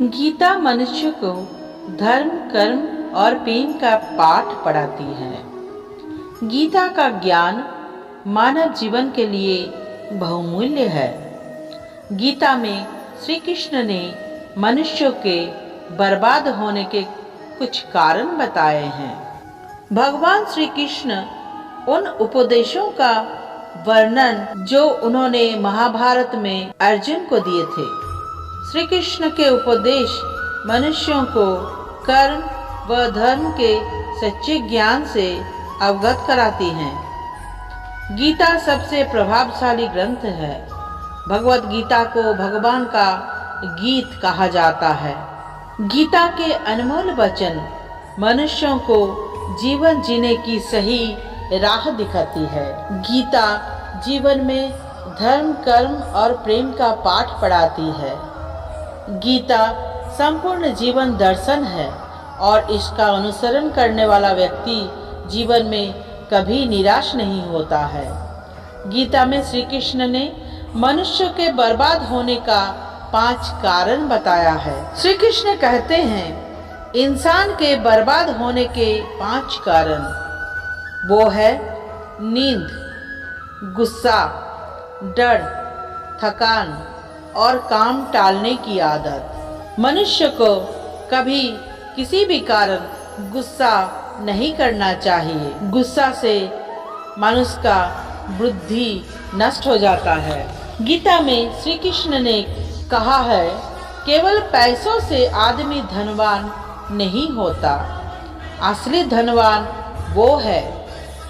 गीता मनुष्य को धर्म, कर्म और प्रेम का पाठ पढ़ाती है। गीता का ज्ञान मानव जीवन के लिए बहुमूल्य है। गीता में श्री कृष्ण ने मनुष्यों के बर्बाद होने के कुछ कारण बताए हैं। भगवान श्री कृष्ण उन उपदेशों का वर्णन जो उन्होंने महाभारत में अर्जुन को दिए थे। श्री कृष्ण के उपदेश मनुष्यों को कर्म व धर्म के सच्चे ज्ञान से अवगत कराती हैं। गीता सबसे प्रभावशाली ग्रंथ है। भगवत गीता को भगवान का गीत कहा जाता है। गीता के अनमोल वचन मनुष्यों को जीवन जीने की सही राह दिखाती है। गीता जीवन में धर्म, कर्म और प्रेम का पाठ पढ़ाती है। गीता संपूर्ण जीवन दर्शन है और इसका अनुसरण करने वाला व्यक्ति जीवन में कभी निराश नहीं होता है। गीता में श्री कृष्ण ने मनुष्य के बर्बाद होने का 5 कारण बताया है। श्री कृष्ण कहते हैं इंसान के बर्बाद होने के 5 कारण वो है नींद, गुस्सा, डर, थकान और काम टालने की आदत। मनुष्य को कभी किसी भी कारण गुस्सा नहीं करना चाहिए। गुस्सा से मनुष्य का बुद्धि नष्ट हो जाता है। गीता में श्री कृष्ण ने कहा है केवल पैसों से आदमी धनवान नहीं होता। असली धनवान वो है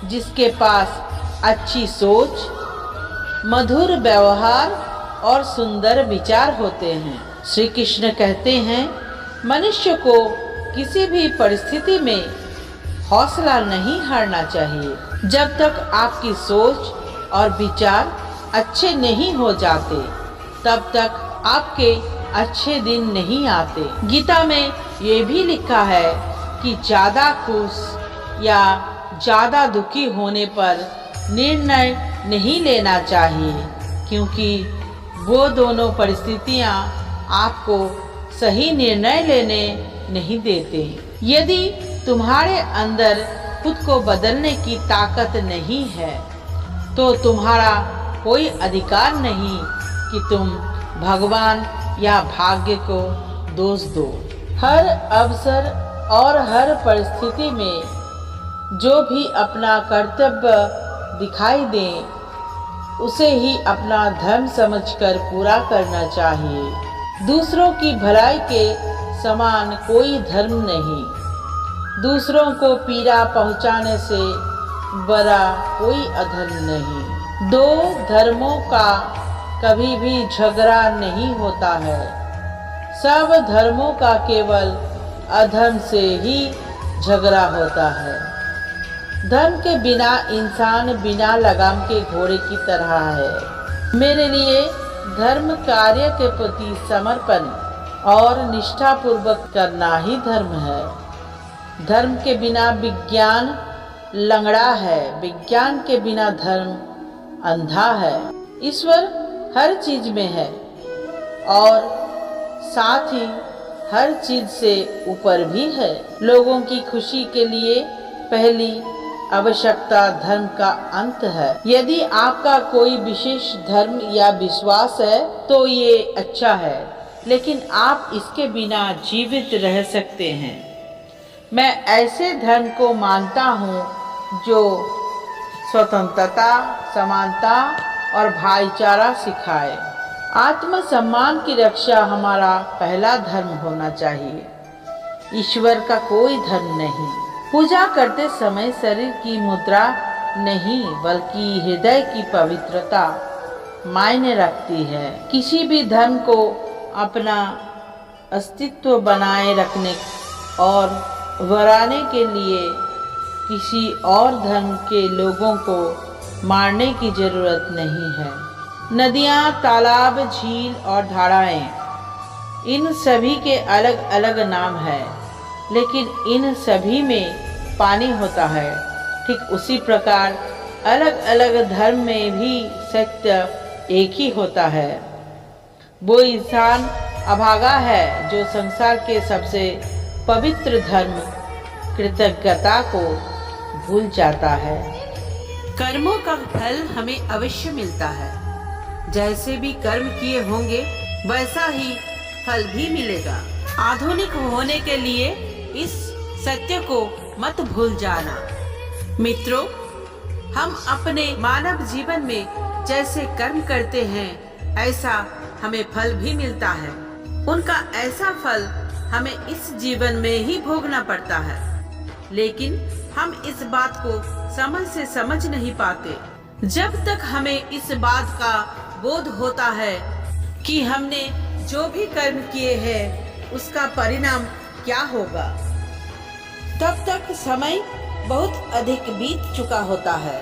जिसके पास अच्छी सोच, मधुर व्यवहार और सुंदर विचार होते हैं। श्री कृष्ण कहते हैं मनुष्य को किसी भी परिस्थिति में हौसला नहीं हारना चाहिए। जब तक आपकी सोच और विचार अच्छे नहीं हो जाते तब तक आपके अच्छे दिन नहीं आते। गीता में ये भी लिखा है कि ज़्यादा खुश या ज़्यादा दुखी होने पर निर्णय नहीं लेना चाहिए, क्योंकि वो दोनों परिस्थितियाँ आपको सही निर्णय लेने नहीं देते। यदि तुम्हारे अंदर खुद को बदलने की ताकत नहीं है तो तुम्हारा कोई अधिकार नहीं कि तुम भगवान या भाग्य को दोष दो। हर अवसर और हर परिस्थिति में जो भी अपना कर्तव्य दिखाई दे उसे ही अपना धर्म समझकर पूरा करना चाहिए। दूसरों की भलाई के समान कोई धर्म नहीं। दूसरों को पीड़ा पहुंचाने से बड़ा कोई अधर्म नहीं। 2 धर्मों का कभी भी झगड़ा नहीं होता है। सब धर्मों का केवल अधर्म से ही झगड़ा होता है। धर्म के बिना इंसान बिना लगाम के घोड़े की तरह है। मेरे लिए धर्म कार्य के प्रति समर्पण और निष्ठापूर्वक करना ही धर्म है। धर्म के बिना विज्ञान लंगड़ा है, विज्ञान के बिना धर्म अंधा है। ईश्वर हर चीज में है और साथ ही हर चीज से ऊपर भी है। लोगों की खुशी के लिए पहली आवश्यकता धर्म का अंत है। यदि आपका कोई विशेष धर्म या विश्वास है तो ये अच्छा है, लेकिन आप इसके बिना जीवित रह सकते हैं। मैं ऐसे धर्म को मानता हूँ जो स्वतंत्रता, समानता और भाईचारा सिखाए। आत्मसम्मान की रक्षा हमारा पहला धर्म होना चाहिए। ईश्वर का कोई धर्म नहीं। पूजा करते समय शरीर की मुद्रा नहीं बल्कि हृदय की पवित्रता मायने रखती है। किसी भी धर्म को अपना अस्तित्व बनाए रखने और बढ़ाने के लिए किसी और धर्म के लोगों को मारने की जरूरत नहीं है। नदियाँ, तालाब, झील और धाराएं, इन सभी के अलग अलग नाम हैं, लेकिन इन सभी में पानी होता है। ठीक उसी प्रकार अलग अलग धर्म में भी सत्य एक ही होता है। वो इंसान अभागा है जो संसार के सबसे पवित्र धर्म कृतज्ञता को भूल जाता है। कर्मों का फल हमें अवश्य मिलता है। जैसे भी कर्म किए होंगे वैसा ही फल भी मिलेगा। आधुनिक होने के लिए इस सत्य को मत भूल जाना। मित्रों, हम अपने मानव जीवन में जैसे कर्म करते हैं ऐसा हमें फल भी मिलता है। उनका ऐसा फल हमें इस जीवन में ही भोगना पड़ता है, लेकिन हम इस बात को समझ से समझ नहीं पाते। जब तक हमें इस बात का बोध होता है कि हमने जो भी कर्म किए हैं उसका परिणाम क्या होगा, तब तक समय बहुत अधिक बीत चुका होता है।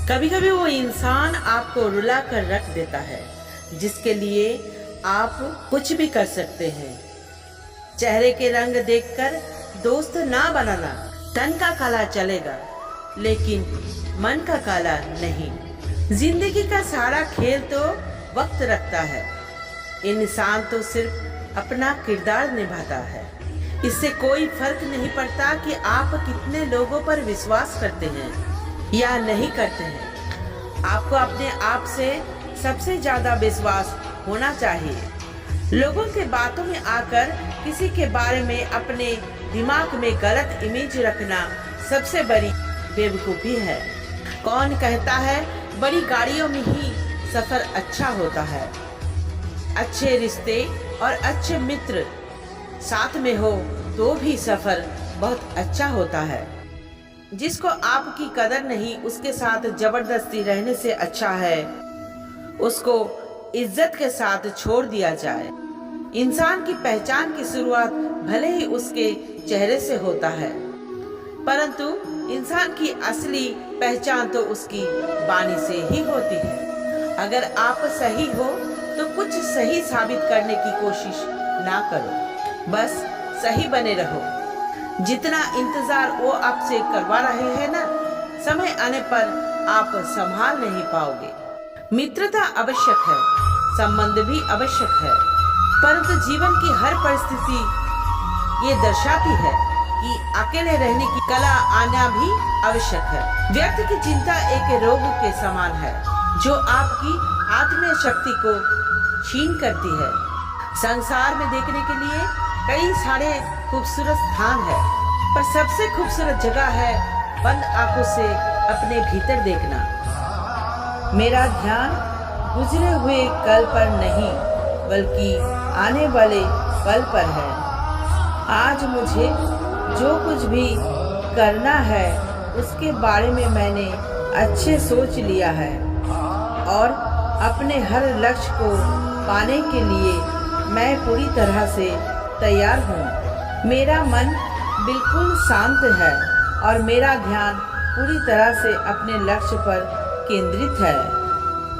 कभी कभी वो इंसान आपको रुला कर रख देता है जिसके लिए आप कुछ भी कर सकते हैं। चेहरे के रंग देखकर दोस्त ना बनाना। तन का काला चलेगा लेकिन मन का काला नहीं। जिंदगी का सारा खेल तो वक्त रखता है। इंसान तो सिर्फ अपना किरदार निभाता है। इससे कोई फर्क नहीं पड़ता कि आप कितने लोगों पर विश्वास करते हैं या नहीं करते हैं। आपको अपने आप से सबसे ज्यादा विश्वास होना चाहिए। लोगों के बातों में आकर किसी के बारे में अपने दिमाग में गलत इमेज रखना सबसे बड़ी बेवकूफ़ी है। कौन कहता है बड़ी गाड़ियों में ही सफर अच्छा होता है। अच्छे रिश्ते और अच्छे मित्र साथ में हो तो भी सफर बहुत अच्छा होता है। जिसको आपकी कदर नहीं उसके साथ जबरदस्ती रहने से अच्छा है उसको इज्जत के साथ छोड़ दिया जाए। इंसान की पहचान की शुरुआत भले ही उसके चेहरे से होता है, परंतु इंसान की असली पहचान तो उसकी वाणी से ही होती है। अगर आप सही हो तो कुछ सही साबित करने की कोशिश ना करो, बस सही बने रहो। जितना इंतजार वो आपसे करवा रहे हैं ना, समय आने पर आप संभाल नहीं पाओगे। मित्रता आवश्यक है, संबंध भी आवश्यक है, परंतु जीवन की हर परिस्थिति ये दर्शाती है कि अकेले रहने की कला आना भी आवश्यक है। व्यक्ति की चिंता एक रोग के समान है जो आपकी आत्मीय शक्ति को छीन करती है। संसार में देखने के लिए कई सारे खूबसूरत स्थान है, पर सबसे खूबसूरत जगह है बंद आंखों से अपने भीतर देखना। मेरा ध्यान गुजरे हुए कल पर नहीं बल्कि आने वाले पल पर है। आज मुझे जो कुछ भी करना है उसके बारे में मैंने अच्छे सोच लिया है और अपने हर लक्ष्य को पाने के लिए मैं पूरी तरह से तैयार हूँ। मेरा मन बिल्कुल शांत है और मेरा ध्यान पूरी तरह से अपने लक्ष्य पर केंद्रित है।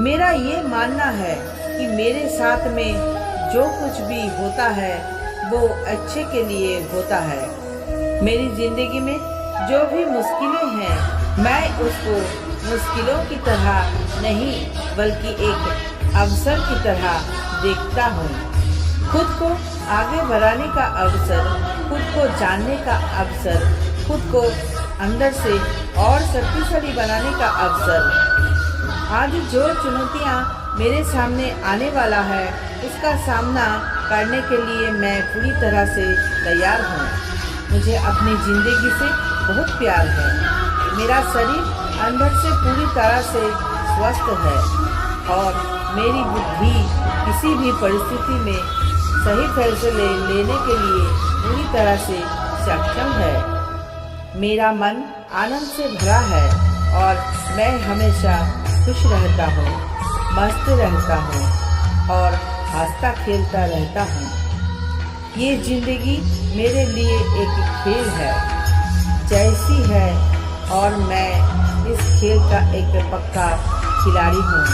मेरा ये मानना है कि मेरे साथ में जो कुछ भी होता है वो अच्छे के लिए होता है। मेरी जिंदगी में जो भी मुश्किलें हैं मैं उसको मुश्किलों की तरह नहीं बल्कि एक अवसर की तरह देखता हूँ। खुद को आगे बढ़ाने का अवसर, खुद को जानने का अवसर, खुद को अंदर से और शक्तिशाली बनाने का अवसर। आज जो चुनौतियाँ मेरे सामने आने वाला है उसका सामना करने के लिए मैं पूरी तरह से तैयार हूँ। मुझे अपनी ज़िंदगी से बहुत प्यार है। मेरा शरीर अंदर से पूरी तरह से स्वस्थ है और मेरी बुद्धि किसी भी परिस्थिति में सही फैसले लेने के लिए पूरी तरह से सक्षम है। मेरा मन आनंद से भरा है और मैं हमेशा खुश रहता हूँ, मस्त रहता हूँ और हंसता खेलता रहता हूँ। ये जिंदगी मेरे लिए एक खेल है जैसी है और मैं इस खेल का एक पक्का खिलाड़ी हूँ।